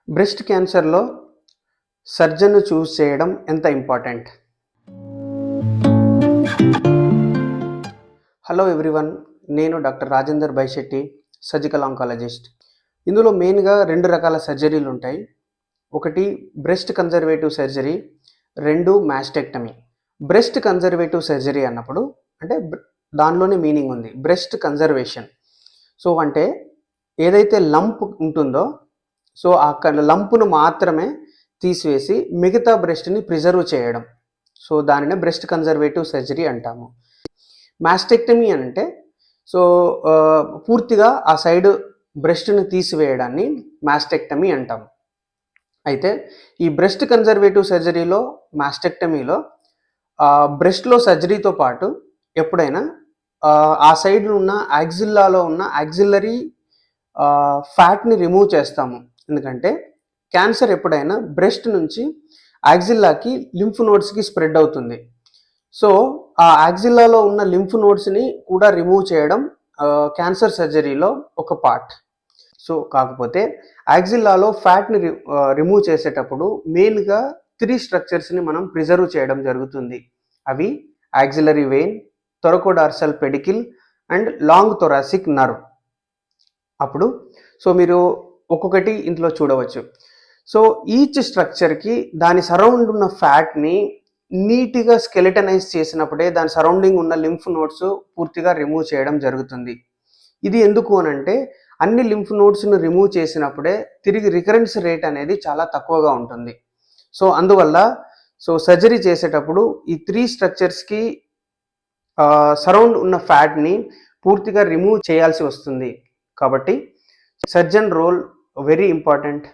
Breast క్యాన్సర్‌లో సర్జన్‌ను చూస్ చేయడం ఎంత important? Hello everyone. నేను డాక్టర్ రాజేందర్ బైశెట్టి, సర్జికల్ ఆంకాలజిస్ట్. ఇందులో మెయిన్‌గా 2 రకాల సర్జరీలుంటాయి. ఒకటి breast conservative surgery, 2 mastectomy. Breast conservative surgery అన్నప్పుడు అంటే దానిలోనే మీనింగ్ ఉంది. Breast conservation. సో, అంటే ఏదైతే లంప్ ఉంటుందో ఆ లంప్‌ను మాత్రమే తీసివేసి మిగతా బ్రెస్ట్‌ని ప్రిజర్వ్ చేయడం. సో, దానినే బ్రెస్ట్ కన్జర్వేటివ్ సర్జరీ అంటాము. మాస్టెక్టమీ అంటే పూర్తిగా ఆ సైడ్ బ్రెస్ట్‌ని తీసివేయడాన్ని మాస్టెక్టమీ అంటాము. అయితే ఈ బ్రెస్ట్ కన్జర్వేటివ్ సర్జరీలో, మాస్టెక్టమీలో బ్రెస్ట్‌లో సర్జరీతో పాటు ఎప్పుడైనా ఆ సైడ్ ఉన్న యాక్సిల్లాలో ఉన్న యాక్సిల్లరీ ఫ్యాట్‌ని రిమూవ్ చేస్తాము. ఎందుకంటే క్యాన్సర్ ఎప్పుడైనా బ్రెస్ట్ నుంచి యాక్సిల్లాకి లింఫ్ నోడ్స్‌కి స్ప్రెడ్ అవుతుంది. సో, ఆ యాక్సిల్లాలో ఉన్న లింఫ్ నోడ్స్‌ని కూడా రిమూవ్ చేయడం క్యాన్సర్ సర్జరీలో ఒక పార్ట్. సో, కాకపోతే యాక్సిల్లాలో ఫ్యాట్‌ని రిమూవ్ చేసేటప్పుడు మెయిన్‌గా 3 స్ట్రక్చర్స్‌ని మనం ప్రిజర్వ్ చేయడం జరుగుతుంది. అవి axillary vein, thoracodorsal pedicle and long thoracic nerve. అప్పుడు మీరు ఒక్కొక్కటి ఇందులో చూడవచ్చు. సో, ఈచ్ స్ట్రక్చర్‌కి దాని సరౌండ్ ఉన్న ఫ్యాట్‌ని నీట్‌గా స్కెలిటనైజ్ చేసినప్పుడే దాని సరౌండింగ్ ఉన్న లింఫ్ నోడ్స్ పూర్తిగా రిమూవ్ చేయడం జరుగుతుంది. ఇది ఎందుకు అనంటే అన్ని లింఫ్ నోడ్స్‌ని రిమూవ్ చేసినప్పుడే తిరిగి రికరెన్స్ రేట్ అనేది చాలా తక్కువగా ఉంటుంది. సో, అందువల్ల సర్జరీ చేసేటప్పుడు ఈ 3 స్ట్రక్చర్స్‌కి సరౌండ్ ఉన్న ఫ్యాట్‌ని పూర్తిగా రిమూవ్ చేయాల్సి వస్తుంది. కాబట్టి సర్జన్ రోల్ వెరీ ఇంపార్టెంట్.